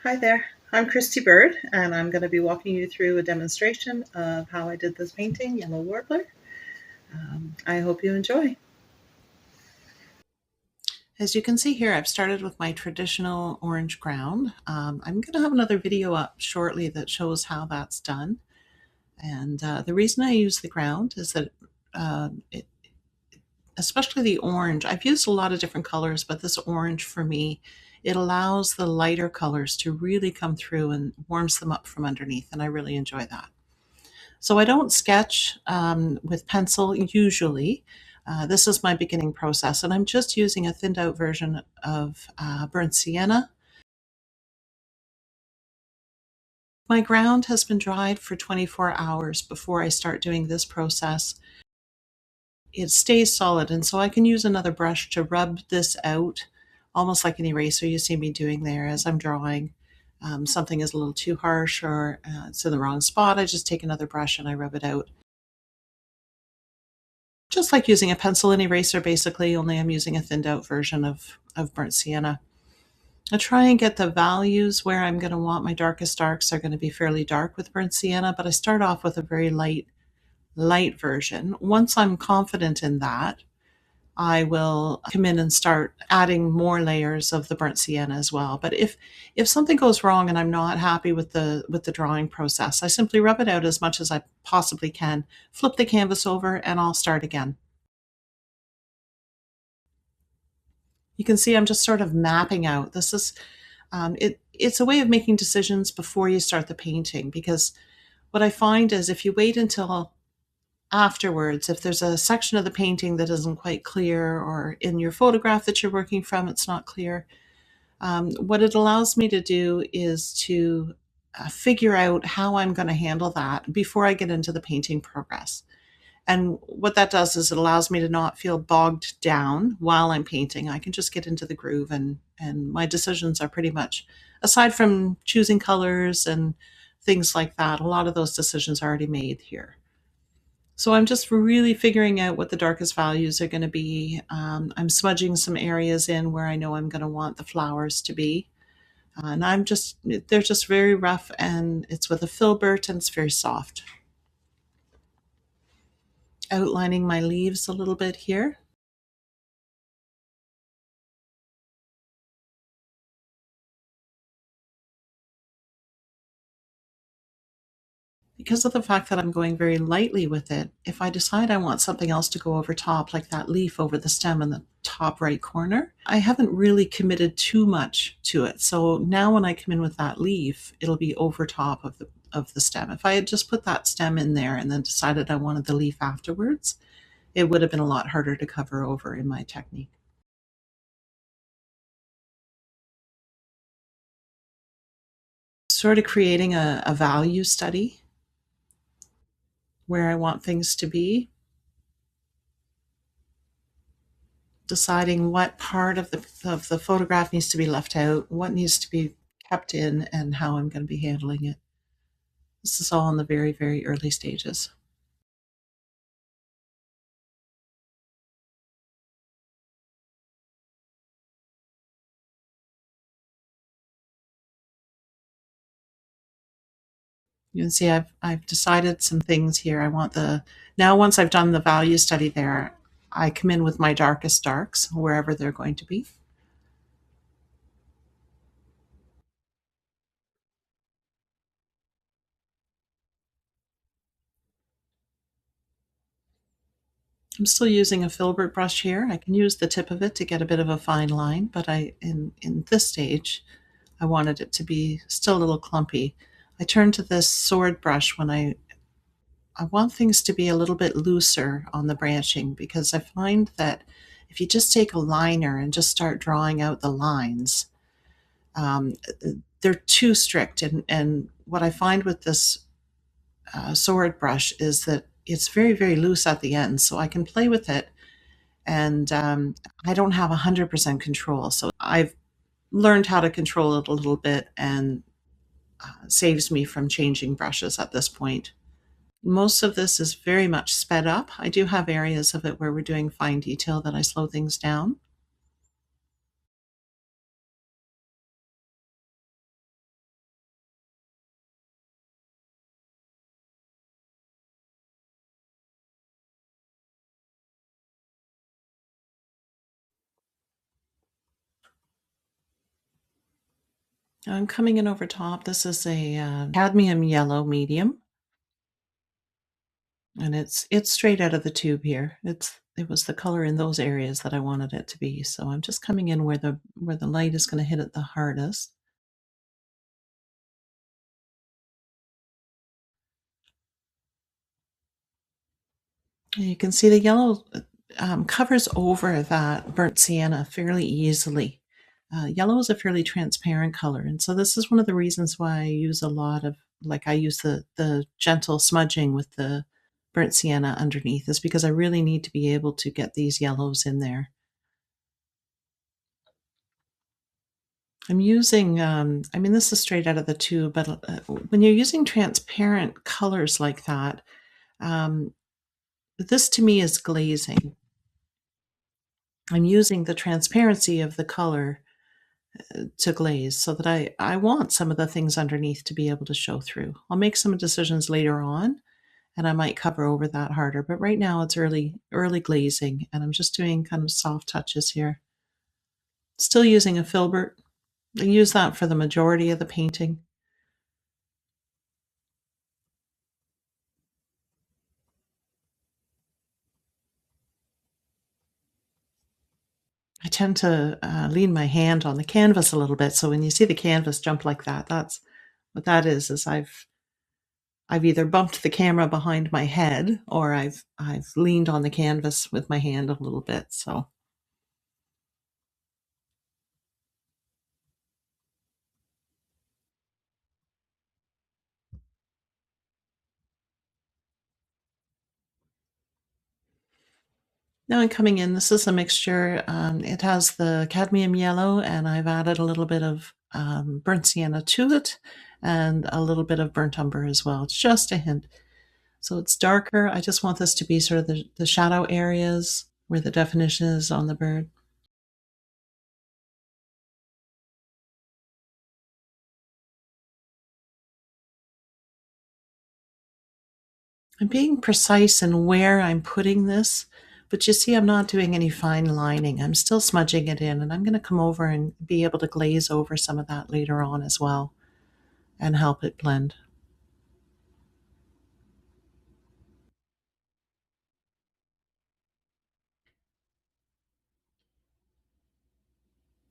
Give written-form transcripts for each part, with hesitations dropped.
Hi there, I'm Christy Bird, and I'm going to be walking you through a demonstration of how I did this painting, Yellow Warbler. I hope you enjoy. As you can see here, I've started with my traditional orange ground. I'm going to have another video up shortly that shows how that's done. And the reason I use the ground is that it, especially the orange, I've used a lot of different colors, but this orange for me, it allows the lighter colors to really come through and warms them up from underneath, and I really enjoy that. So I don't sketch with pencil usually. This is my beginning process, and I'm just using a thinned out version of burnt sienna. My ground has been dried for 24 hours before I start doing this process. It stays solid, and so I can use another brush to rub this out, almost like an eraser you see me doing there as I'm drawing. Something is a little too harsh or it's in the wrong spot, I just take another brush and I rub it out. Just like using a pencil and eraser, basically, only I'm using a thinned out version of burnt sienna. I try and get the values where I'm going to want my darkest darks are going to be fairly dark with burnt sienna, but I start off with a very light version. Once I'm confident in that, I will come in and start adding more layers of the burnt sienna as well. But if something goes wrong and I'm not happy with the drawing process, I simply rub it out as much as I possibly can, flip the canvas over, and I'll start again. You can see I'm just sort of mapping out. This is it's a way of making decisions before you start the painting, because what I find is if you wait until afterwards, if there's a section of the painting that isn't quite clear, or in your photograph that you're working from it's not clear, what it allows me to do is to figure out how I'm going to handle that before I get into the painting progress. And what that does is it allows me to not feel bogged down while I'm painting. I can just get into the groove, and my decisions are pretty much, aside from choosing colors and things like that, a lot of those decisions are already made here. So I'm just really figuring out what the darkest values are going to be. I'm smudging some areas in where I know I'm going to want the flowers to be. And they're just very rough, and it's with a filbert and it's very soft. Outlining my leaves a little bit here. Because of the fact that I'm going very lightly with it, if I decide I want something else to go over top, like that leaf over the stem in the top right corner, I haven't really committed too much to it. So now when I come in with that leaf, it'll be over top of the stem. If I had just put that stem in there and then decided I wanted the leaf afterwards, it would have been a lot harder to cover over in my technique. Sort of creating a value study where I want things to be, deciding what part of the photograph needs to be left out, what needs to be kept in, and how I'm going to be handling it. This is all in the very early stages. You can see I've decided some things here. I want the now once I've done the value study there, I come in with my darkest darks wherever they're going to be. I'm still using a filbert brush here. I can use the tip of it to get a bit of a fine line, but in this stage, I wanted it to be still a little clumpy. I turn to this sword brush when I want things to be a little bit looser on the branching, because I find that if you just take a liner and just start drawing out the lines, um, they're too strict. And what I find with this sword brush is that it's very loose at the end, so I can play with it, and I don't have 100% control. So I've learned how to control it a little bit, and saves me from changing brushes at this point. Most of this is very much sped up. I do have areas of it where we're doing fine detail that I slow things down. I'm coming in over top. This is a cadmium yellow medium, and it's straight out of the tube here. It was the color in those areas that I wanted it to be. So I'm just coming in where the light is going to hit it the hardest. You can see the yellow covers over that burnt sienna fairly easily. Yellow is a fairly transparent color, and so this is one of the reasons why I use a lot of, like, I use the gentle smudging with the burnt sienna underneath, is because I really need to be able to get these yellows in there. I'm using, I mean, this is straight out of the tube, but when you're using transparent colors like that, um, this to me is glazing. I'm using the transparency of the color to glaze so that I want some of the things underneath to be able to show through. I'll make some decisions later on and I might cover over that harder, but right now it's early glazing and I'm just doing kind of soft touches here. Still using a filbert. I use that for the majority of the painting. I tend to lean my hand on the canvas a little bit, so when you see the canvas jump like that, that's what that is I've either bumped the camera behind my head or I've leaned on the canvas with my hand a little bit. So now I'm coming in. This is a mixture. It has the cadmium yellow, and I've added a little bit of burnt sienna to it, and a little bit of burnt umber as well. It's just a hint. So it's darker. I just want this to be sort of the shadow areas where the definition is on the bird. I'm being precise in where I'm putting this, but you see I'm not doing any fine lining. I'm still smudging it in, and I'm going to come over and be able to glaze over some of that later on as well and help it blend.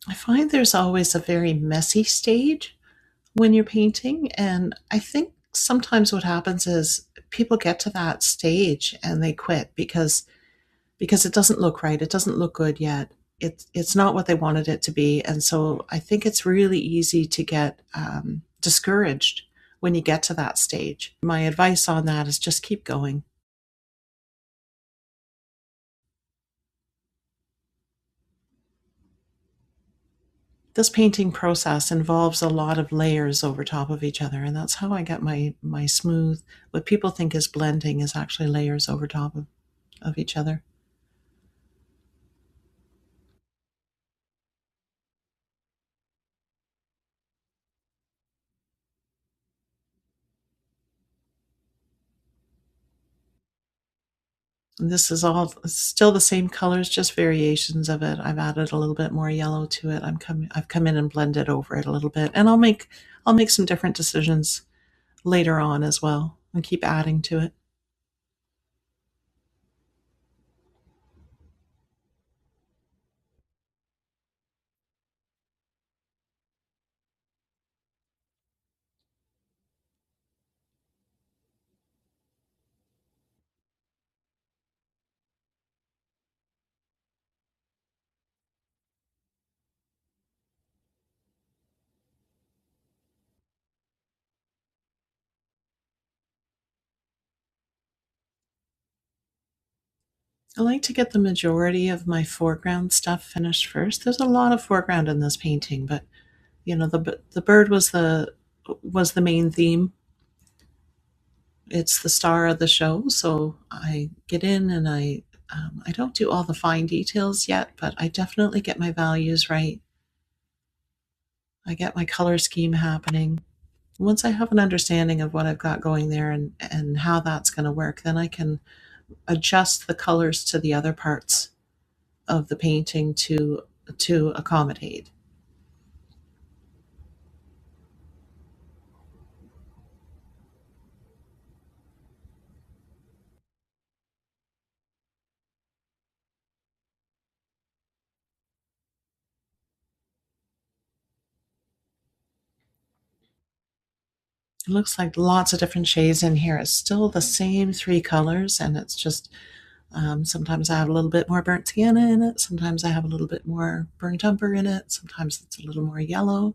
I find there's always a very messy stage when you're painting, and I think sometimes what happens is people get to that stage and they quit because it doesn't look right. It doesn't look good yet. It's not what they wanted it to be. And so I think it's really easy to get discouraged when you get to that stage. My advice on that is just keep going. This painting process involves a lot of layers over top of each other, and that's how I get my smooth. What people think is blending is actually layers over top of each other. And this is all still the same colors, just variations of it. I've added a little bit more yellow to it. I've come in and blended over it a little bit, and I'll make some different decisions later on as well and keep adding to it. I like to get the majority of my foreground stuff finished first. There's a lot of foreground in this painting, but you know the bird was the main theme. It's the star of the show, so I get in and I don't do all the fine details yet, but I definitely get my values right. I get my color scheme happening. Once I have an understanding of what I've got going there and how that's going to work, then I can adjust the colors to the other parts of the painting to accommodate. It looks like lots of different shades in here. It's still the same three colors, and it's just sometimes I have a little bit more burnt sienna in it. Sometimes I have a little bit more burnt umber in it. Sometimes it's a little more yellow.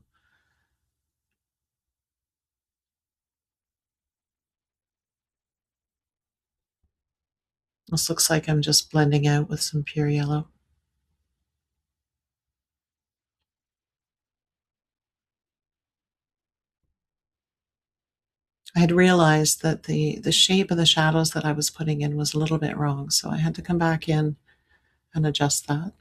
This looks like I'm just blending out with some pure yellow. I had realized that the shape of the shadows that I was putting in was a little bit wrong, so I had to come back in and adjust that.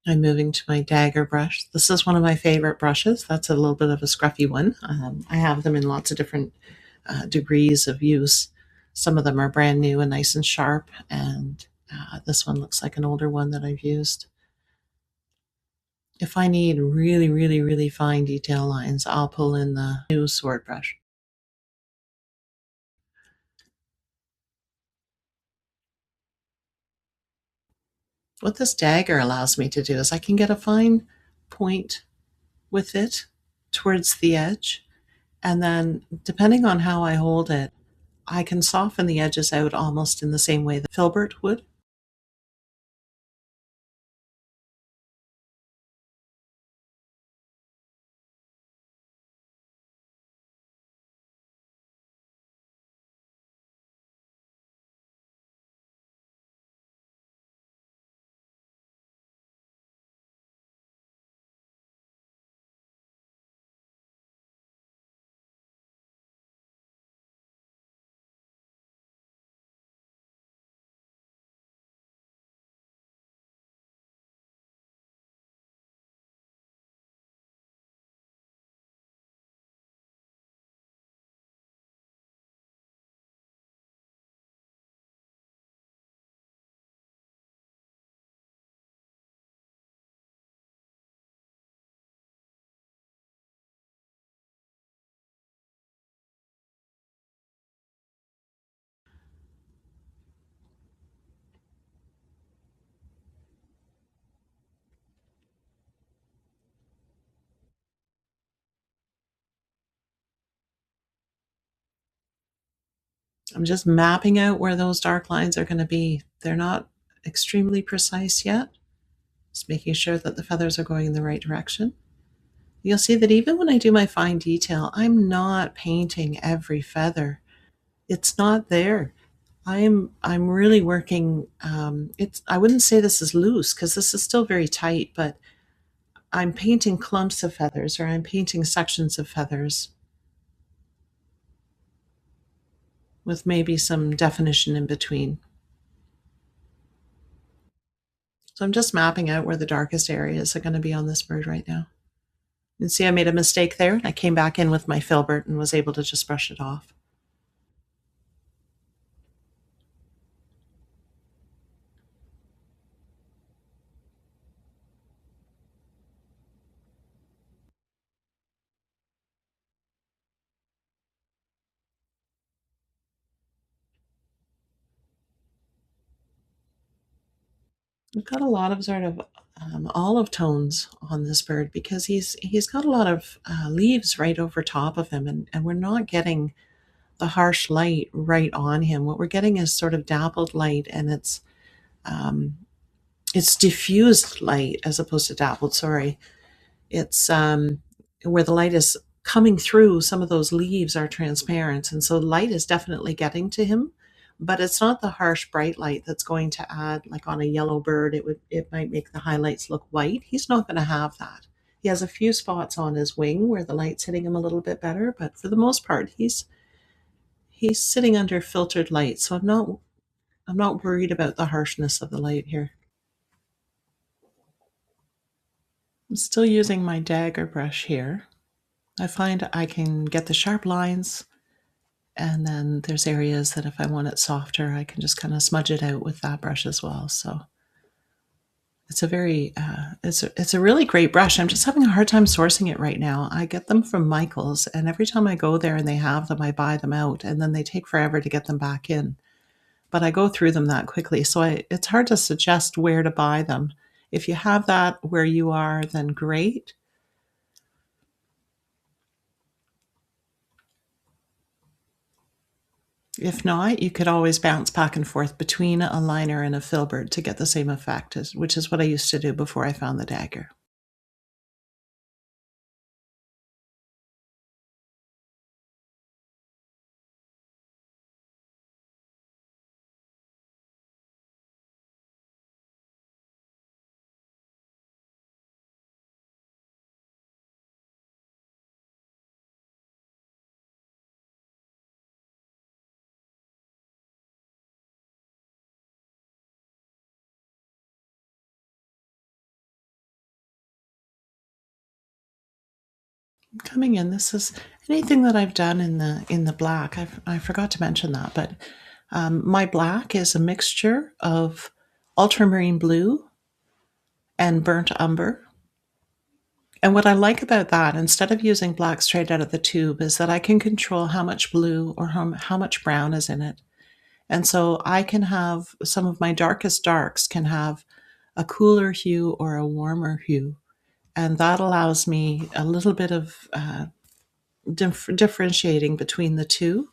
I'm moving to my dagger brush. This is one of my favorite brushes. That's a little bit of a scruffy one. I have them in lots of different degrees of use. Some of them are brand new and nice and sharp, and this one looks like an older one that I've used. If I need really, really, really fine detail lines, I'll pull in the new sword brush. What this dagger allows me to do is I can get a fine point with it towards the edge, and then depending on how I hold it, I can soften the edges out almost in the same way that filbert would. I'm just mapping out where those dark lines are going to be. They're not extremely precise yet. Just making sure that the feathers are going in the right direction. You'll see that even when I do my fine detail, I'm not painting every feather. It's not there. I'm really working. It's I wouldn't say this is loose because this is still very tight, but I'm painting clumps of feathers or I'm painting sections of feathers with maybe some definition in between. So I'm just mapping out where the darkest areas are going to be on this bird right now. You can see I made a mistake there, and I came back in with my filbert and was able to just brush it off. We've got a lot of sort of olive tones on this bird because he's got a lot of leaves right over top of him, and we're not getting the harsh light right on him. What we're getting is sort of dappled light, and it's diffused light as opposed to dappled. Sorry, it's where the light is coming through. Some of those leaves are transparent, and so light is definitely getting to him, but it's not the harsh bright light that's going to add, like on a yellow bird it might make the highlights look white. He's not going to have that. He has a few spots on his wing where the light's hitting him a little bit better, but for the most part he's sitting under filtered light, so I'm not worried about the harshness of the light here. I'm still using my dagger brush here. I find I can get the sharp lines, and then there's areas that if I want it softer, I can just kind of smudge it out with that brush as well. So It's a very, it's a really great brush. I'm just having a hard time sourcing it right now. I get them from Michael's, and every time I go there and they have them, I buy them out, and then they take forever to get them back in. But I go through them that quickly, so it's hard to suggest where to buy them. If you have that where you are, then great. If not, you could always bounce back and forth between a liner and a filbert to get the same effect, which is what I used to do before I found the dagger. Coming in, this is anything that I've done in the black. I forgot to mention that, but my black is a mixture of ultramarine blue and burnt umber. And what I like about that, instead of using black straight out of the tube, is that I can control how much blue or how much brown is in it. And so I can have some of my darkest darks can have a cooler hue or a warmer hue. And that allows me a little bit of differentiating between the two.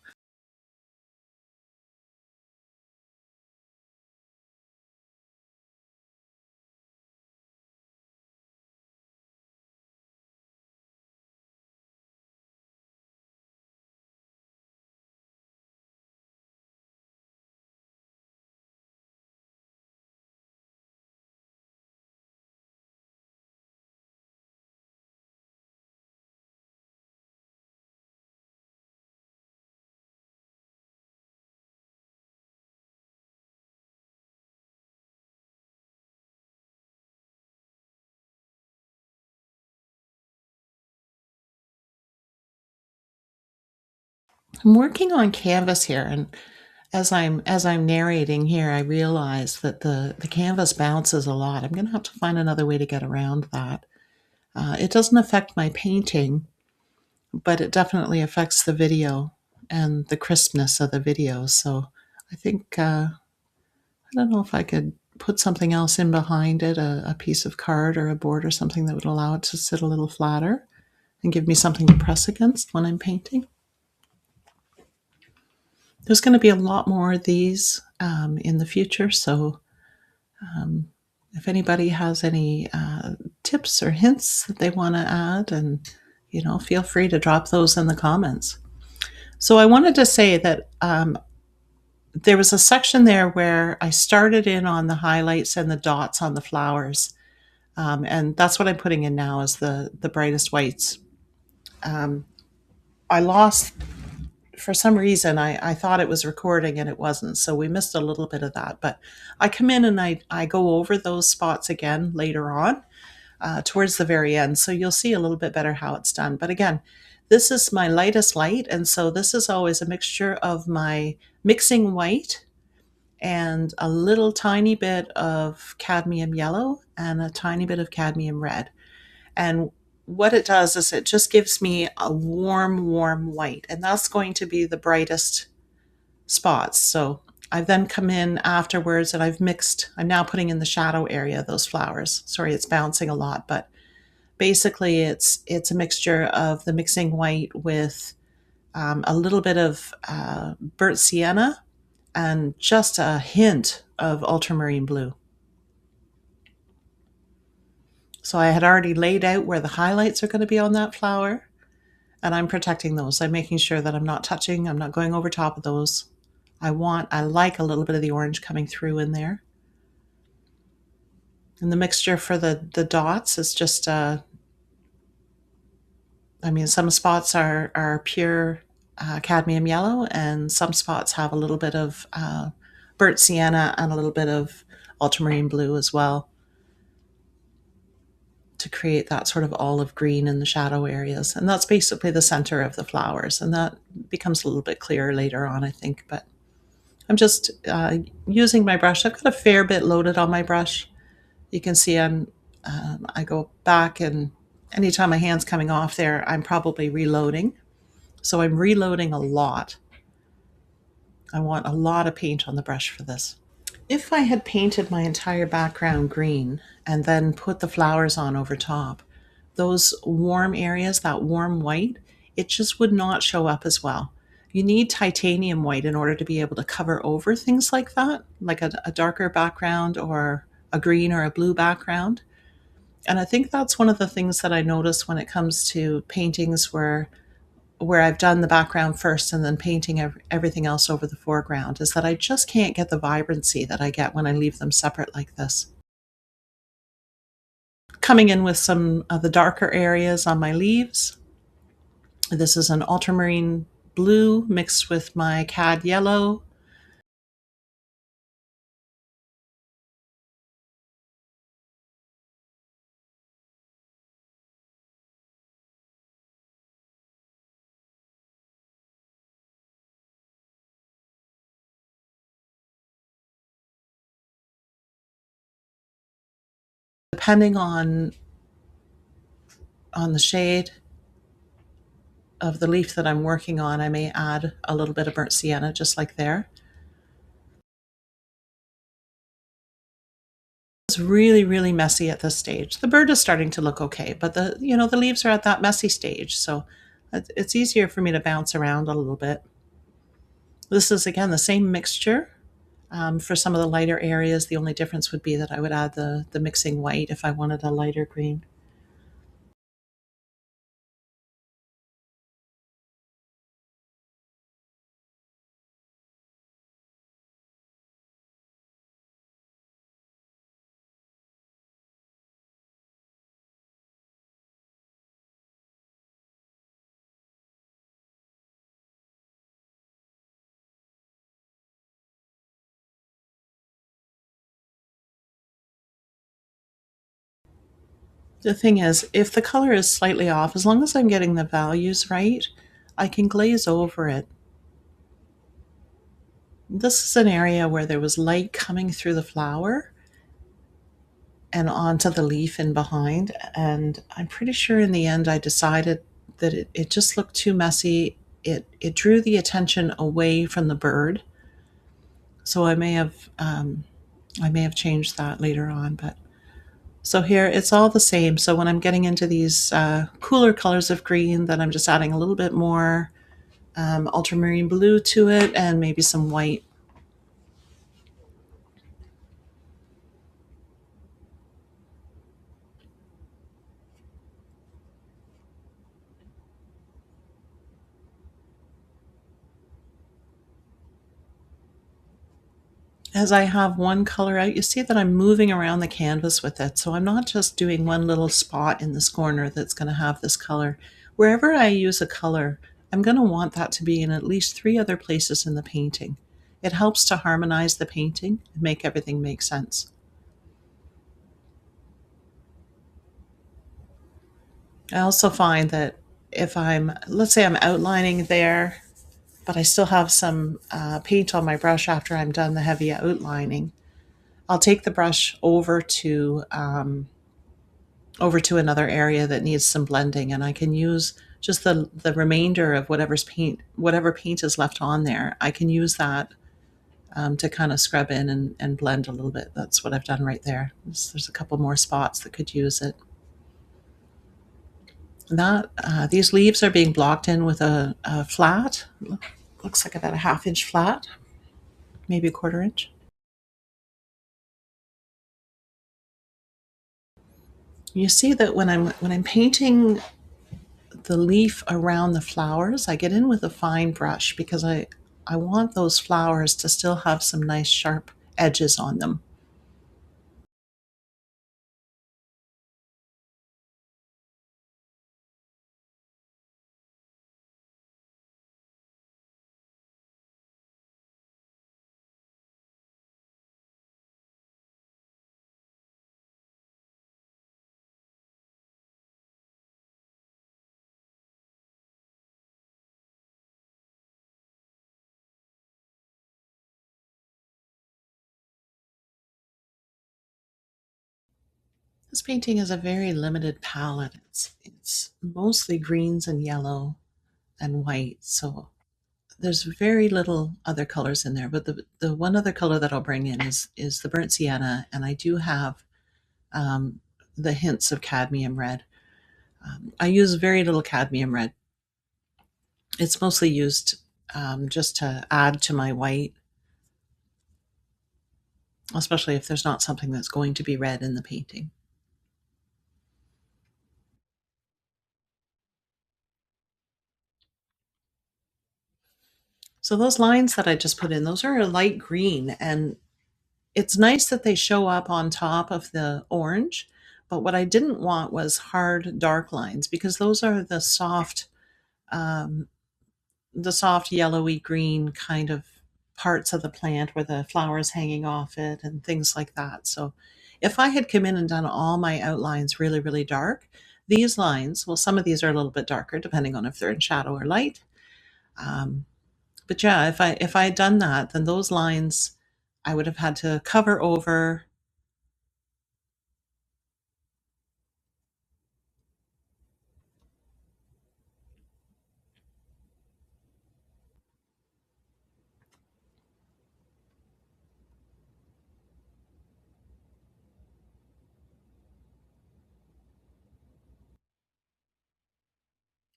I'm working on canvas here, and as I'm narrating here, I realize that the canvas bounces a lot. I'm going to have to find another way to get around that. It doesn't affect my painting, but it definitely affects the video and the crispness of the video. So I think I don't know if I could put something else in behind it, a piece of card or a board or something that would allow it to sit a little flatter and give me something to press against when I'm painting. There's going to be a lot more of these in the future, so if anybody has any tips or hints that they want to add, and feel free to drop those in the comments. So I wanted to say that there was a section there where I started in on the highlights and the dots on the flowers, and that's what I'm putting in now is the brightest whites. I lost, for some reason, I thought it was recording and it wasn't, so we missed a little bit of that. But I come in and I go over those spots again later on towards the very end, so you'll see a little bit better how it's done. But again, this is my lightest light, and so this is always a mixture of my mixing white and a little tiny bit of cadmium yellow and a tiny bit of cadmium red. And what it does is it just gives me a warm, warm white, and that's going to be the brightest spots. So I've then come in afterwards and I've mixed, I'm now putting in the shadow area of those flowers. Sorry, it's bouncing a lot, but basically it's a mixture of the mixing white with a little bit of burnt sienna and just a hint of ultramarine blue. So I had already laid out where the highlights are going to be on that flower, and I'm protecting those. I'm making sure that I'm not touching, I'm not going over top of those. I like a little bit of the orange coming through in there. And the mixture for the dots is just, some spots are pure cadmium yellow, and some spots have a little bit of burnt sienna and a little bit of ultramarine blue as well, to create that sort of olive green in the shadow areas. And that's basically the center of the flowers. And that becomes a little bit clearer later on, I think. But I'm just using my brush. I've got a fair bit loaded on my brush. You can see I go back, and anytime my hand's coming off there, I'm probably reloading. So I'm reloading a lot. I want a lot of paint on the brush for this. If I had painted my entire background green and then put the flowers on over top, those warm areas, that warm white, it just would not show up as well. You need titanium white in order to be able to cover over things like that, like a darker background or a green or a blue background. And I think that's one of the things that I notice when it comes to paintings where I've done the background first and then painting everything else over the foreground, is that I just can't get the vibrancy that I get when I leave them separate like this. Coming in with some of the darker areas on my leaves. This is an ultramarine blue mixed with my cad yellow. Depending on the shade of the leaf that I'm working on, I may add a little bit of burnt sienna, just like there. It's really, really messy at this stage. The bird is starting to look okay, but the leaves are at that messy stage, so it's easier for me to bounce around a little bit. This is again the same mixture. For some of the lighter areas, the only difference would be that I would add the mixing white if I wanted a lighter green. The thing is, if the color is slightly off, as long as I'm getting the values right, I can glaze over it. This is an area where there was light coming through the flower and onto the leaf in behind, and I'm pretty sure in the end I decided that it just looked too messy. It drew the attention away from the bird, so I may have changed that later on. But so here it's all the same. So when I'm getting into these cooler colors of green, then I'm just adding a little bit more ultramarine blue to it and maybe some white. As I have one color out, you see that I'm moving around the canvas with it. So I'm not just doing one little spot in this corner that's going to have this color. Wherever I use a color, I'm going to want that to be in at least 3 other places in the painting. It helps to harmonize the painting and make everything make sense. I also find that if let's say I'm outlining there, but I still have some paint on my brush after I'm done the heavy outlining, I'll take the brush over to another area that needs some blending, and I can use just the remainder of whatever paint is left on there. I can use that to kind of scrub in and blend a little bit. That's what I've done right there. There's a couple more spots that could use it. That these leaves are being blocked in with a flat. Looks like about a 1/2 inch flat, maybe a 1/4 inch. You see that when I'm painting the leaf around the flowers, I get in with a fine brush because I want those flowers to still have some nice sharp edges on them. This painting has a very limited palette. It's mostly greens and yellow and white, so there's very little other colors in there. But the one other color that I'll bring in is the burnt sienna, and I do have um, the hints of cadmium red. I use very little cadmium red. It's mostly used just to add to my white, especially if there's not something that's going to be red in the painting. So those lines that I just put in, those are a light green, and it's nice that they show up on top of the orange. But what I didn't want was hard dark lines, because those are um, the soft yellowy green kind of parts of the plant where the flowers hanging off it and things like that. So if I had come in and done all my outlines really, really dark, these lines, well, some of these are a little bit darker depending on if they're in shadow or light. Um, but yeah, if I had done that, then those lines I would have had to cover over.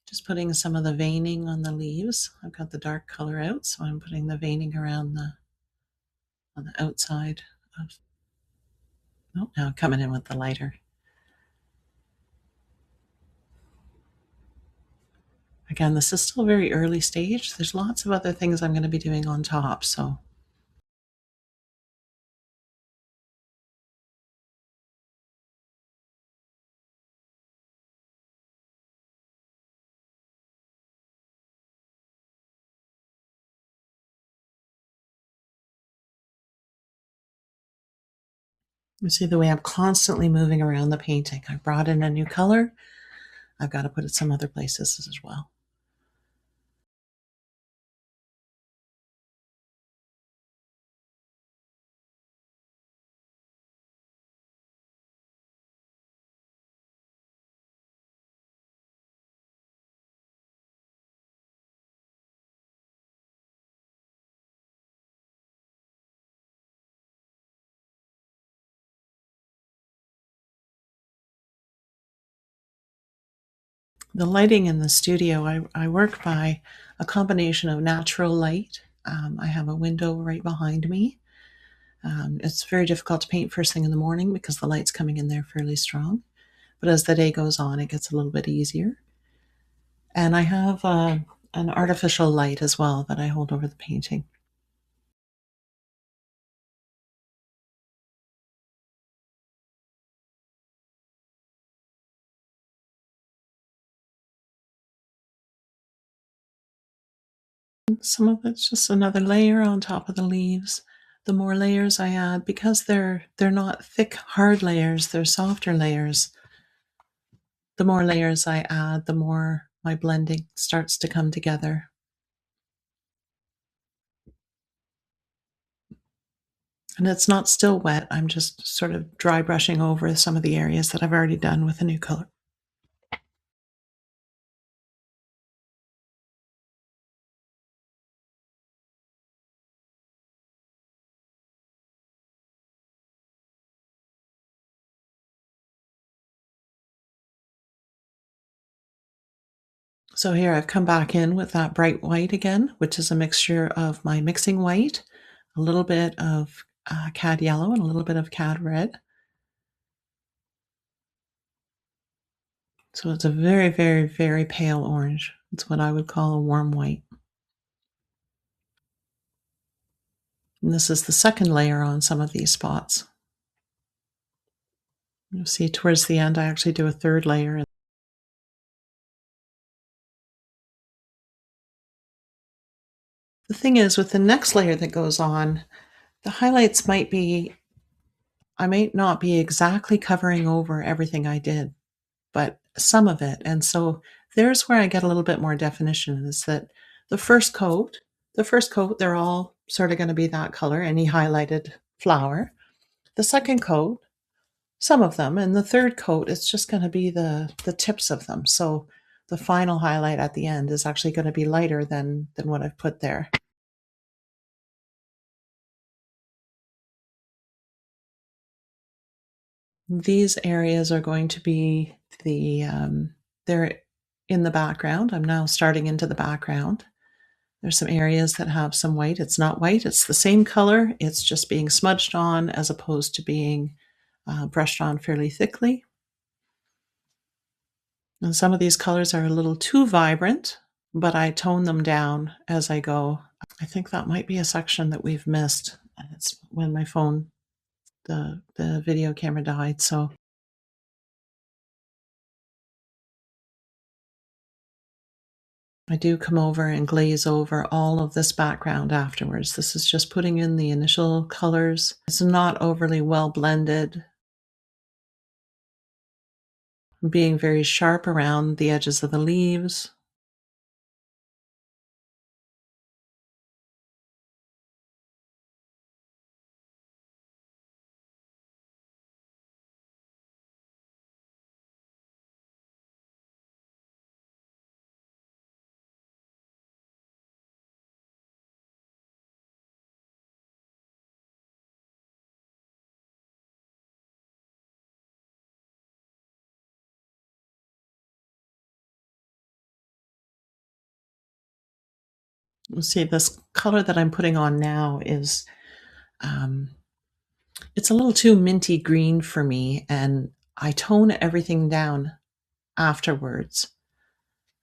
Just putting some of the veining on the leaves. I've got the dark color out, so I'm putting the veining around the on the outside of. Oh, now I'm coming in with the lighter. Again, this is still very early stage. There's lots of other things I'm going to be doing on top, so you see the way I'm constantly moving around the painting. I brought in a new color. I've got to put it some other places as well. The lighting in the studio, I work by a combination of natural light. I have a window right behind me. It's very difficult to paint first thing in the morning because the light's coming in there fairly strong. But as the day goes on, it gets a little bit easier. And I have an artificial light as well that I hold over the painting. Some of it's just another layer on top of the leaves. The more layers I add, because they're not thick, hard layers, they're softer layers. The more layers I add, the more my blending starts to come together. And it's not still wet. I'm just sort of dry brushing over some of the areas that I've already done with a new color. So here I've come back in with that bright white again, which is a mixture of my mixing white, a little bit of cad yellow, and a little bit of cad red. So it's a very, very, very pale orange. It's what I would call a warm white. And this is the second layer on some of these spots. You'll see towards the end, I actually do a third layer. The thing is, with the next layer that goes on, the highlights I might not be exactly covering over everything I did, but some of it. And so there's where I get a little bit more definition, is that the first coat, they're all sort of going to be that color, any highlighted flower. The second coat, some of them. And the third coat, it's just going to be the tips of them. So the final highlight at the end is actually going to be lighter than what I've put there. These areas are going to be they're in the background. I'm now starting into the background. There's some areas that have some white. It's not white, it's the same color. It's just being smudged on as opposed to being brushed on fairly thickly. And some of these colors are a little too vibrant, but I tone them down as I go. I think that might be a section that we've missed. It's when my phone, the video camera died, so I do come over and glaze over all of this background afterwards. This is just putting in the initial colors. It's not overly well blended. I'm being very sharp around the edges of the leaves. You see, this color that I'm putting on now is um, it's a little too minty green for me, and I tone everything down afterwards.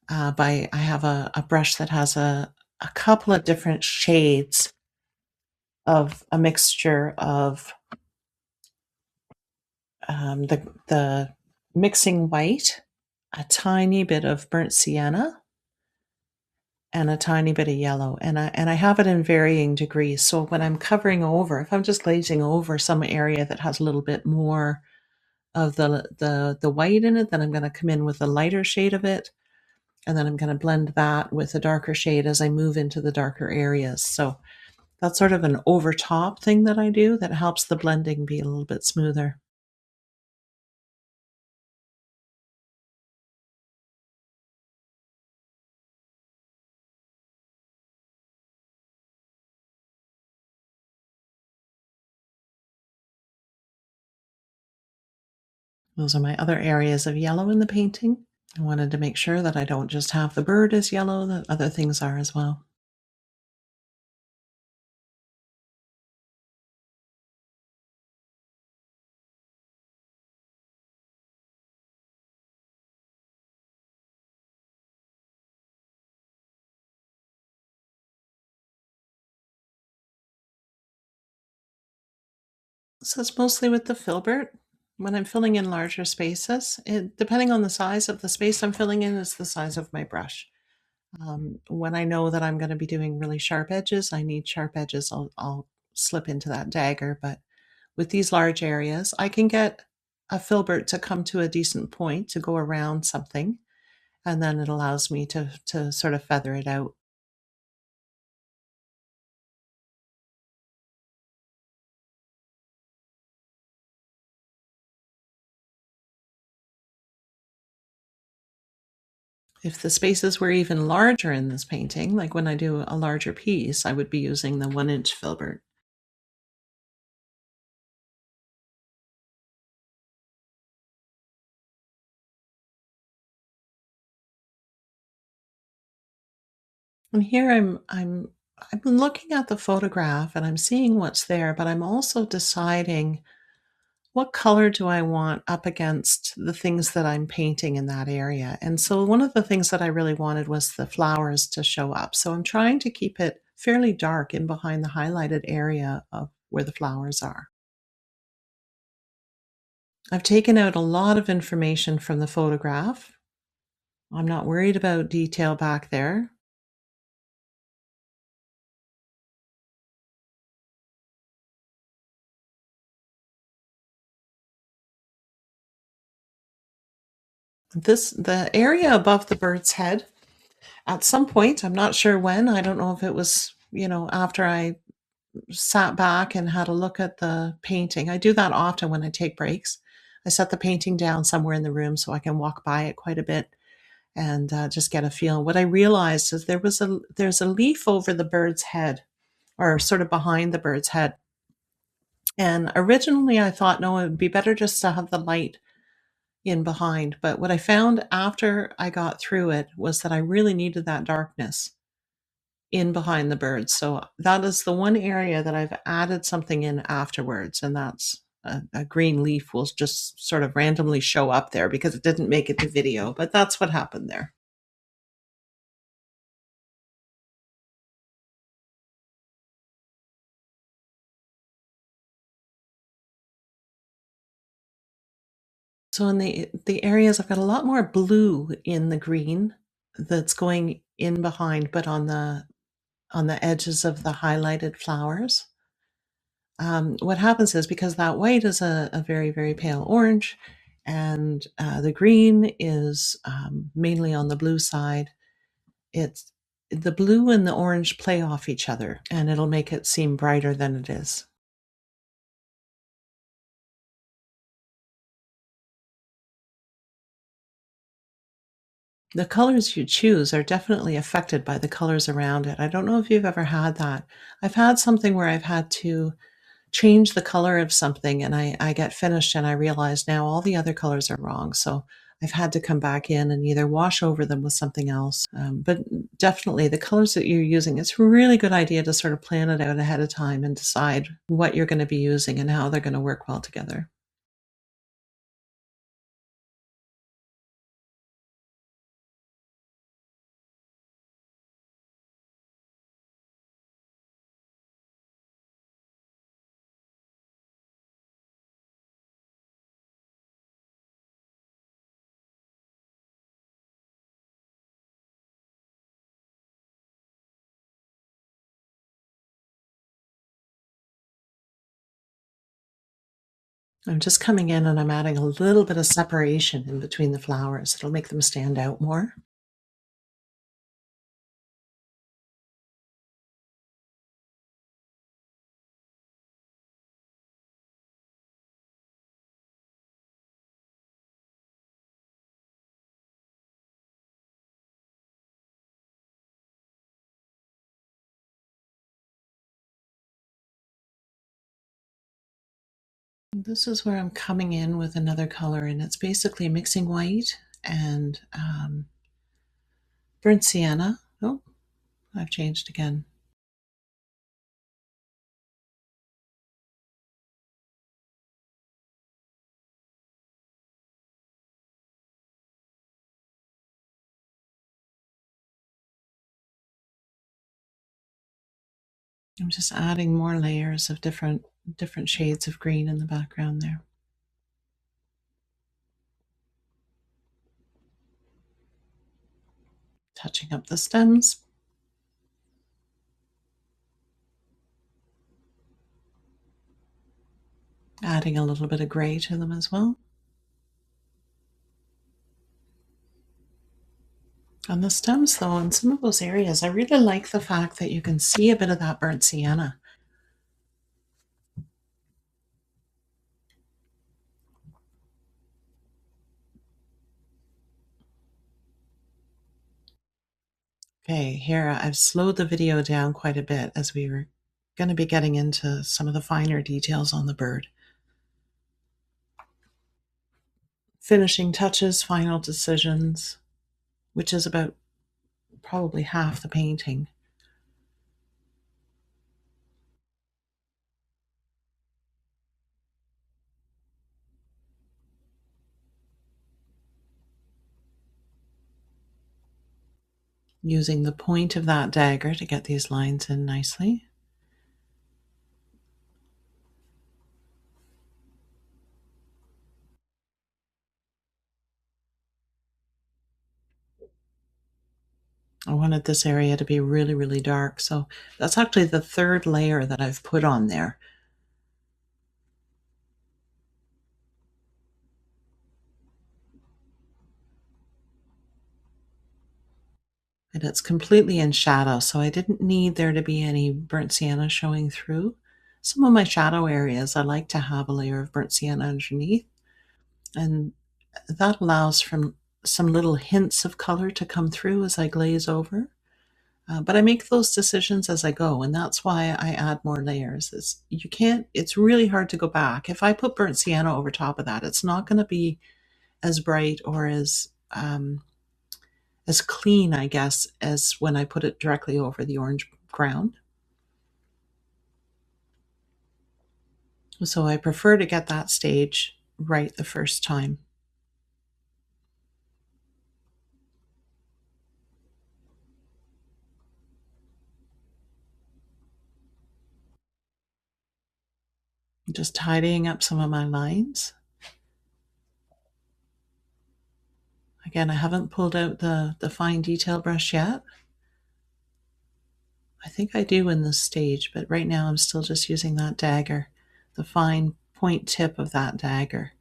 I have a brush that has a couple of different shades of a mixture of the mixing white, a tiny bit of burnt sienna, and a tiny bit of yellow. And I have it in varying degrees. So when I'm covering over, if I'm just glazing over some area that has a little bit more of the white in it, then I'm going to come in with a lighter shade of it, and then I'm going to blend that with a darker shade as I move into the darker areas. So that's sort of an over top thing that I do that helps the blending be a little bit smoother. Those are my other areas of yellow in the painting. I wanted to make sure that I don't just have the bird as yellow, that other things are as well. So it's mostly with the filbert. When I'm filling in larger spaces, depending on the size of the space I'm filling in, is the size of my brush. When I know that I'm going to be doing really sharp edges, I need sharp edges, I'll slip into that dagger. But with these large areas, I can get a filbert to come to a decent point to go around something, and then it allows me to sort of feather it out. If the spaces were even larger in this painting, like when I do a larger piece, I would be using the 1-inch filbert. And here I'm looking at the photograph and I'm seeing what's there, but I'm also deciding what color do I want up against the things that I'm painting in that area. And so one of the things that I really wanted was the flowers to show up. So I'm trying to keep it fairly dark in behind the highlighted area of where the flowers are. I've taken out a lot of information from the photograph. I'm not worried about detail back there. The area above the bird's head, at some point, I'm not sure when, I don't know if it was, after I sat back and had a look at the painting. I do that often when I take breaks. I set the painting down somewhere in the room so I can walk by it quite a bit and just get a feel. What I realized is there's a leaf over the bird's head, or sort of behind the bird's head. And originally I thought, no, it would be better just to have the light in behind. But what I found after I got through it was that I really needed that darkness in behind the birds. So that is the one area that I've added something in afterwards, and that's a green leaf will just sort of randomly show up there because it didn't make it to video, but that's what happened there. So in the areas, I've got a lot more blue in the green that's going in behind, but on the edges of the highlighted flowers. What happens is because that white is a very, very pale orange, and the green is mainly on the blue side, it's the blue and the orange play off each other, and it'll make it seem brighter than it is. The colors you choose are definitely affected by the colors around it. I don't know if you've ever had that. I've had something where I've had to change the color of something, and I get finished and I realize now all the other colors are wrong. So I've had to come back in and either wash over them with something else. But definitely the colors that you're using, it's a really good idea to sort of plan it out ahead of time and decide what you're going to be using and how they're going to work well together. I'm just coming in and I'm adding a little bit of separation in between the flowers. It'll make them stand out more. This is where I'm coming in with another color, and it's basically mixing white and burnt sienna. Oh, I've changed again. I'm just adding more layers of different shades of green in the background there. Touching up the stems, adding a little bit of gray to them as well. On the stems, though, in some of those areas, I really like the fact that you can see a bit of that burnt sienna. Okay, here I've slowed the video down quite a bit as we were going to be getting into some of the finer details on the bird. Finishing touches, final decisions, which is about probably half the painting. Using the point of that dagger to get these lines in nicely. I wanted this area to be really, really dark, so that's actually the third layer that I've put on there. And it's completely in shadow, so I didn't need there to be any burnt sienna showing through. Some of my shadow areas, I like to have a layer of burnt sienna underneath. And that allows for some little hints of color to come through as I glaze over. But I make those decisions as I go, and that's why I add more layers. Is you can't. It's really hard to go back. If I put burnt sienna over top of that, it's not going to be as bright or as clean, I guess, as when I put it directly over the orange ground. So I prefer to get that stage right the first time. Just tidying up some of my lines. Again, I haven't pulled out the fine detail brush yet. I think I do in this stage, but right now I'm still just using that dagger, the fine point tip of that dagger.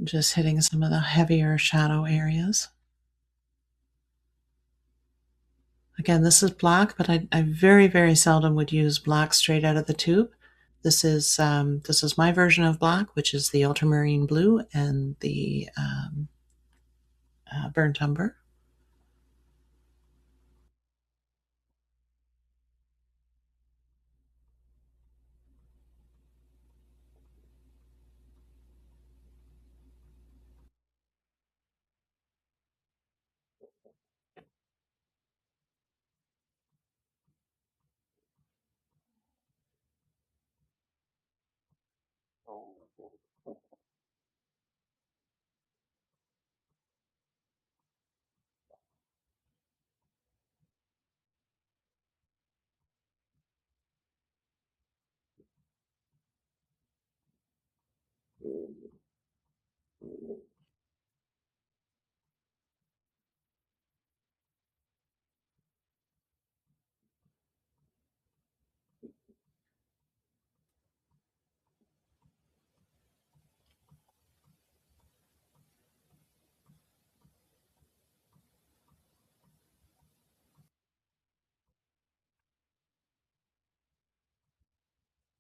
Just hitting some of the heavier shadow areas. Again, this is black, but I very, very seldom would use black straight out of the tube. This is my version of black, which is the ultramarine blue and the burnt umber.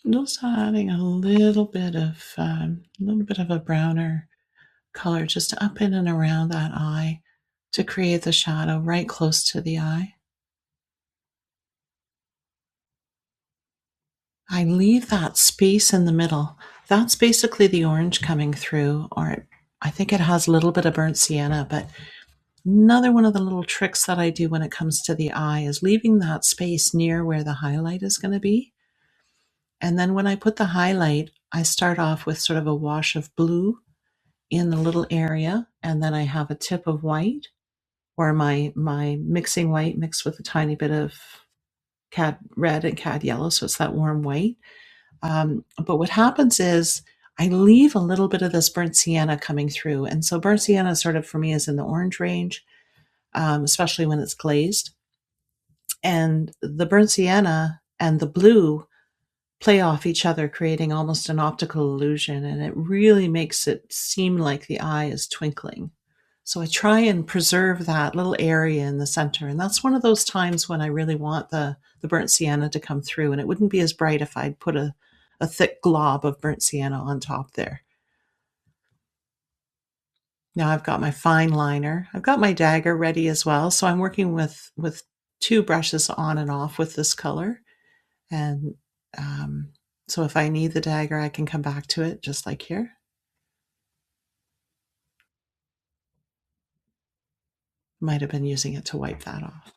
Just adding a little bit of a browner color just up in and around that eye to create the shadow right close to the eye. I leave that space in the middle. That's basically the orange coming through, or I think it has a little bit of burnt sienna, but another one of the little tricks that I do when it comes to the eye is leaving that space near where the highlight is going to be. And then when I put the highlight, I start off with sort of a wash of blue in the little area, and then I have a tip of white or my mixing white mixed with a tiny bit of cad red and cad yellow, so it's that warm white. But what happens is I leave a little bit of this burnt sienna coming through, and so burnt sienna sort of for me is in the orange range, especially when it's glazed. And the burnt sienna and the blue play off each other, creating almost an optical illusion, and it really makes it seem like the eye is twinkling. So I try and preserve that little area in the center, and that's one of those times when I really want the burnt sienna to come through, and it wouldn't be as bright if I'd put a thick glob of burnt sienna on top there. Now I've got my fine liner. I've got my dagger ready as well, so I'm working with two brushes on and off with this color. And so if I need the dagger, I can come back to it just like here. Might have been using it to wipe that off.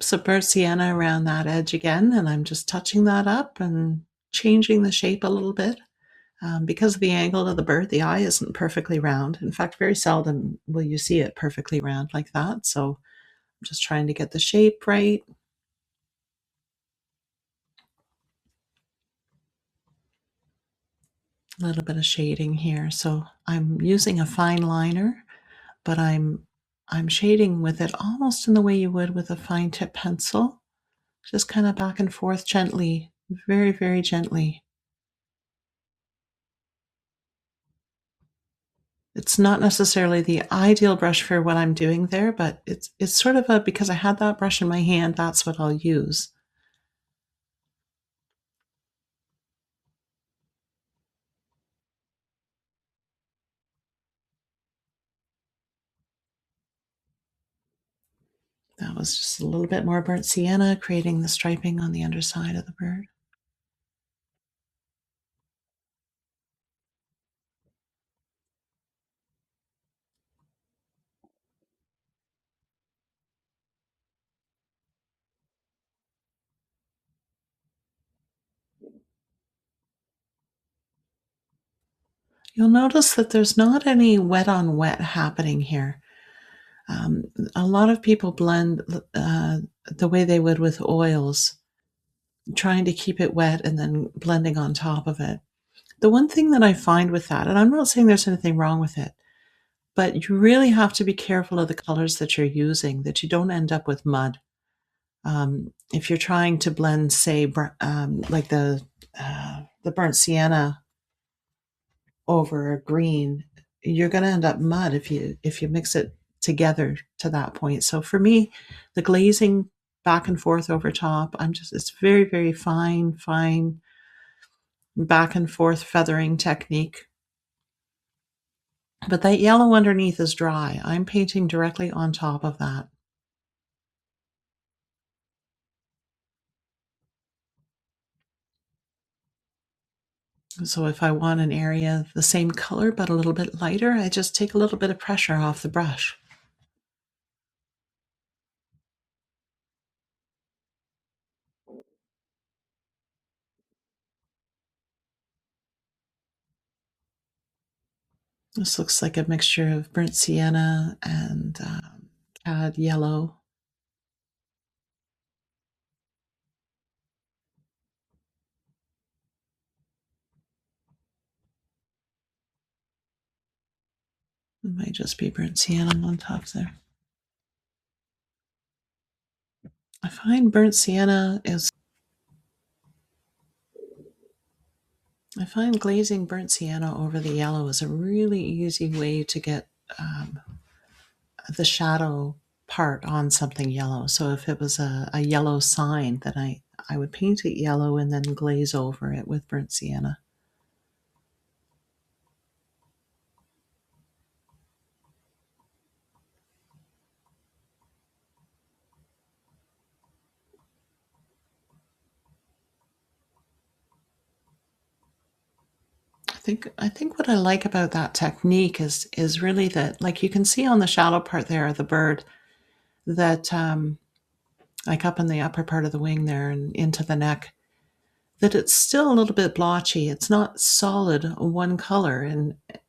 So burnt sienna around that edge again, and I'm just touching that up and changing the shape a little bit. Because of the angle of the bird, the eye isn't perfectly round. In fact, very seldom will you see it perfectly round like that. So I'm just trying to get the shape right. A little bit of shading here. So I'm using a fine liner, but I'm shading with it almost in the way you would with a fine tip pencil, just kind of back and forth gently, very, very gently. It's not necessarily the ideal brush for what I'm doing there, but it's sort of a because I had that brush in my hand, that's what I'll use. That was just a little bit more burnt sienna, creating the striping on the underside of the bird. You'll notice that there's not any wet on wet happening here. Um, a lot of people blend the way they would with oils, trying to keep it wet and then blending on top of it. The one thing that I find with that, and I'm not saying there's anything wrong with it, but you really have to be careful of the colors that you're using, that you don't end up with mud. If you're trying to blend, say, like the burnt sienna over a green, you're going to end up mud if you mix it together to that point. So for me, the glazing back and forth over top, it's very, very fine back and forth feathering technique. But that yellow underneath is dry. I'm painting directly on top of that. So if I want an area the same color but a little bit lighter, I just take a little bit of pressure off the brush. This looks like a mixture of burnt sienna and cad yellow. It might just be burnt sienna on top there. I find burnt sienna is I find glazing burnt sienna over the yellow is a really easy way to get um, the shadow part on something yellow. So if it was a yellow sign, then I would paint it yellow and then glaze over it with burnt sienna. I think what I like about that technique is really that, like, you can see on the shadow part there of the bird that like up in the upper part of the wing there and into the neck, that it's still a little bit blotchy. It's not solid one color.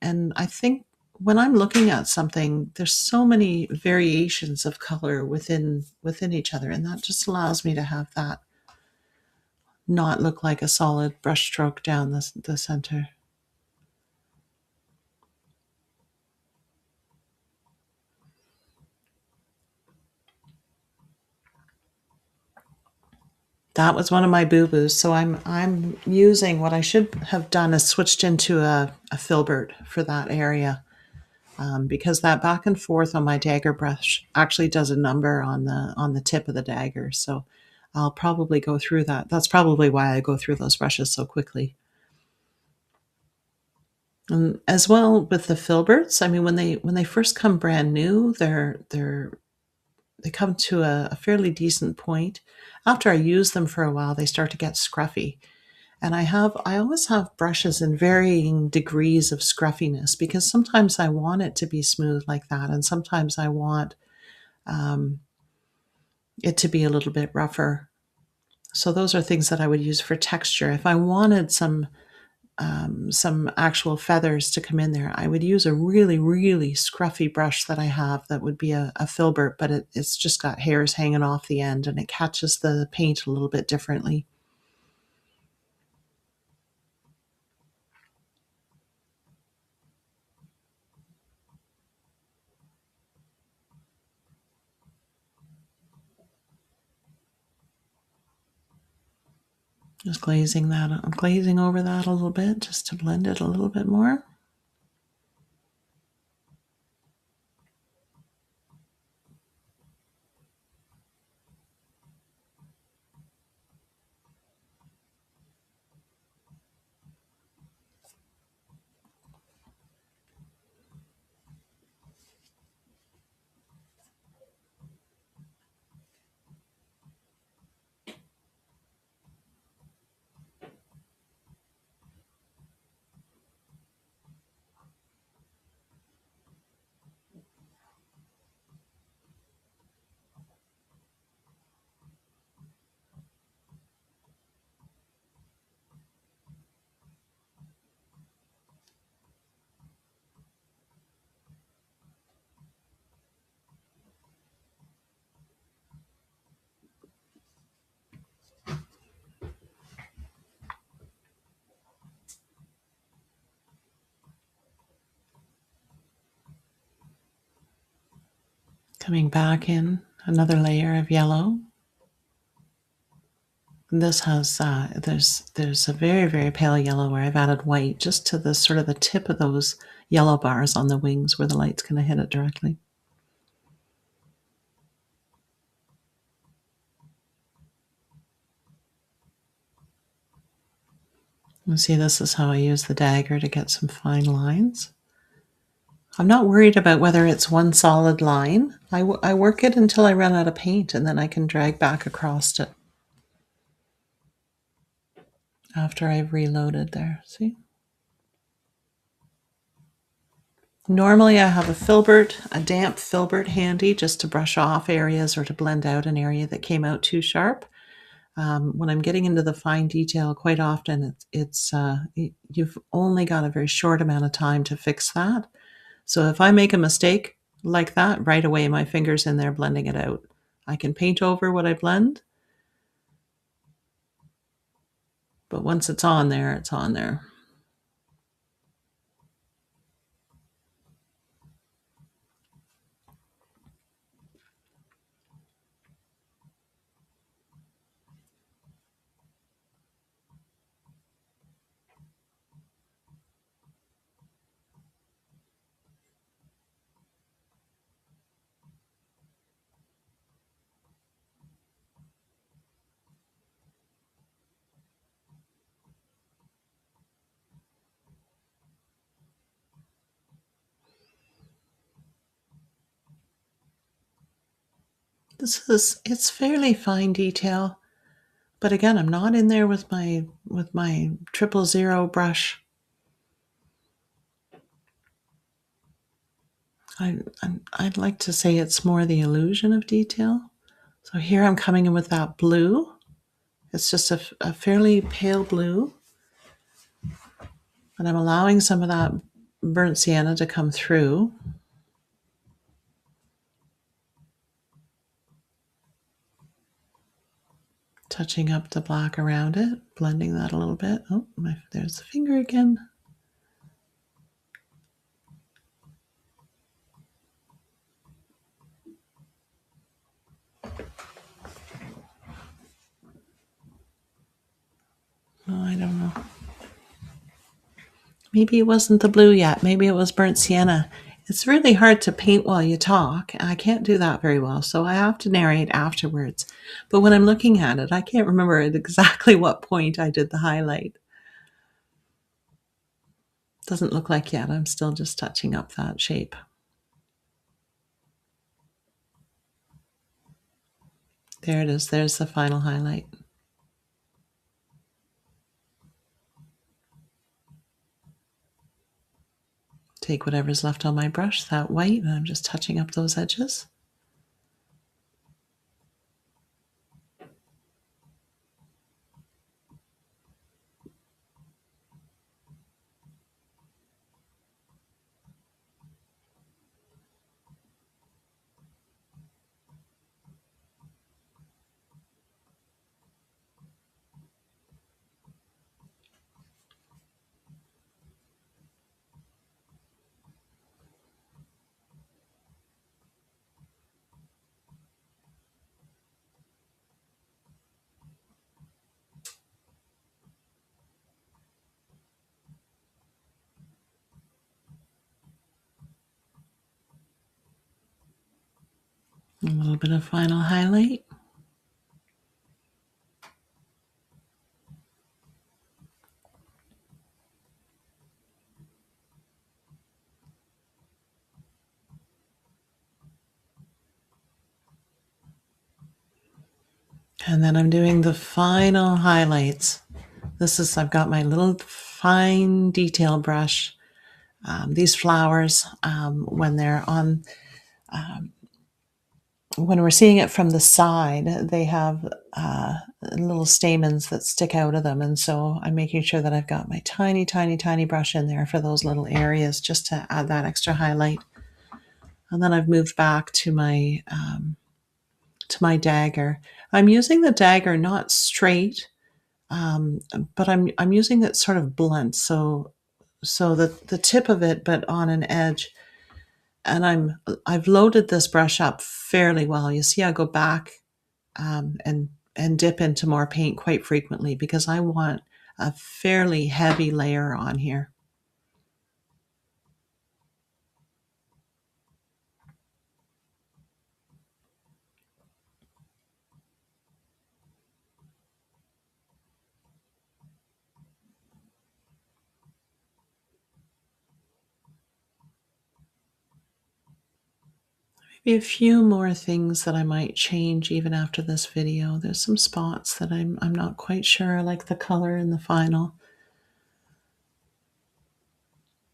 And I think when I'm looking at something, there's so many variations of color within each other, and that just allows me to have that not look like a solid brush stroke down the center. That was one of my boo-boos. So I'm using what I should have done is switched into a filbert for that area. Because that back and forth on my dagger brush actually does a number on the tip of the dagger. So I'll probably go through that. That's probably why I go through those brushes so quickly. And as well with the filberts, I mean, when they first come brand new, they come to a fairly decent point. After I use them for a while, they start to get scruffy. And I always have brushes in varying degrees of scruffiness because sometimes I want it to be smooth like that, and sometimes I want um, it to be a little bit rougher. So those are things that I would use for texture. If I wanted some actual feathers to come in there, I would use a really, really scruffy brush that I have that would be a filbert, but it's just got hairs hanging off the end and it catches the paint a little bit differently. Just glazing that, I'm glazing over that a little bit just to blend it a little bit more. Coming back in, another layer of yellow. This has there's a very, very pale yellow where I've added white just to the sort of the tip of those yellow bars on the wings where the light's going to hit it directly. You see, this is how I use the dagger to get some fine lines. I'm not worried about whether it's one solid line. I work it until I run out of paint, and then I can drag back across it after I've reloaded there. See? Normally I have a filbert, a damp filbert handy just to brush off areas or to blend out an area that came out too sharp. When I'm getting into the fine detail, quite often you've only got a very short amount of time to fix that. So if I make a mistake like that, right away my finger's in there blending it out. I can paint over what I blend, but once it's on there, it's on there. It's fairly fine detail, but again, I'm not in there with my 000 brush. I'd like to say it's more the illusion of detail. So here I'm coming in with that blue. It's just a fairly pale blue, but I'm allowing some of that burnt sienna to come through. Touching up the black around it, blending that a little bit. Oh, there's the finger again. Oh, I don't know. Maybe it wasn't the blue yet. Maybe it was burnt sienna. It's really hard to paint while you talk. I can't do that very well, so I have to narrate afterwards. But when I'm looking at it, I can't remember at exactly what point I did the highlight. Doesn't look like yet. I'm still just touching up that shape. There it is. There's the final highlight. Take whatever's left on my brush, that white, and I'm just touching up those edges. A little bit of final highlight. And then I'm doing the final highlights. I've got my little fine detail brush. These flowers, when they're on, when we're seeing it from the side, they have little stamens that stick out of them. And so I'm making sure that I've got my tiny, tiny, tiny brush in there for those little areas just to add that extra highlight. And then I've moved back to my dagger. I'm using the dagger not straight, but I'm using it sort of blunt, so the tip of it, but on an edge. And I've loaded this brush up fairly well. You see, I go back and dip into more paint quite frequently because I want a fairly heavy layer on here. Maybe a few more things that I might change even after this video. There's some spots that I'm not quite sure. I like the color in the final.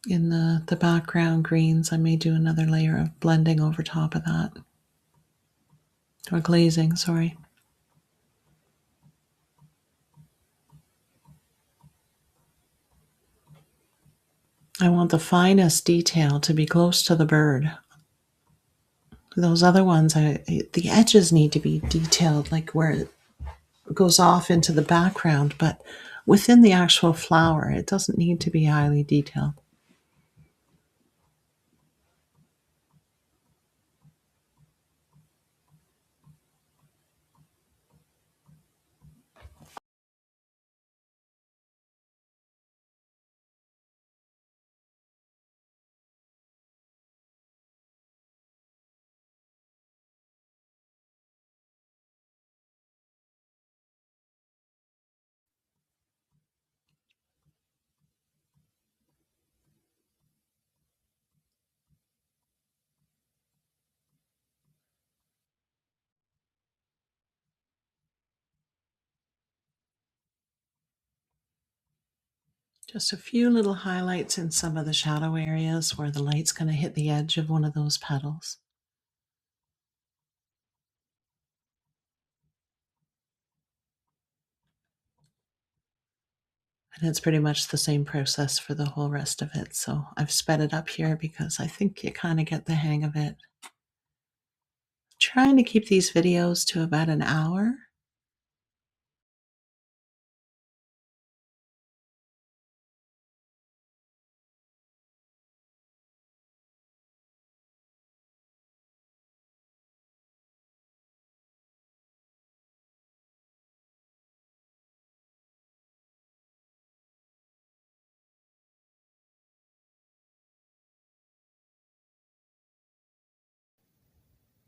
In the background greens, I may do another layer of blending over top of that. Or glazing, sorry. I want the finest detail to be close to the bird. Those other ones, the edges need to be detailed, like where it goes off into the background, but within the actual flower, it doesn't need to be highly detailed. Just a few little highlights in some of the shadow areas where the light's going to hit the edge of one of those petals. And it's pretty much the same process for the whole rest of it. So I've sped it up here because I think you kind of get the hang of it. Trying to keep these videos to about an hour.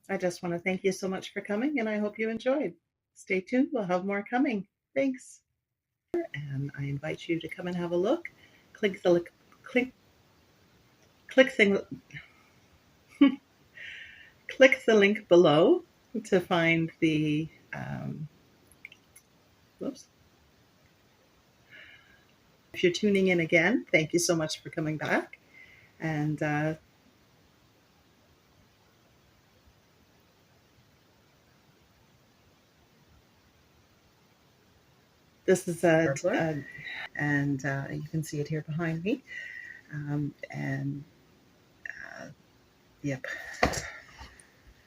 I just want to thank you so much for coming, and I hope you enjoyed. Stay tuned, we'll have more coming. Thanks. And I invite you to come and have a look. Click the click click thing click the link below to find the whoops. If you're tuning in again, thank you so much for coming back. And this is and you can see it here behind me. And yep.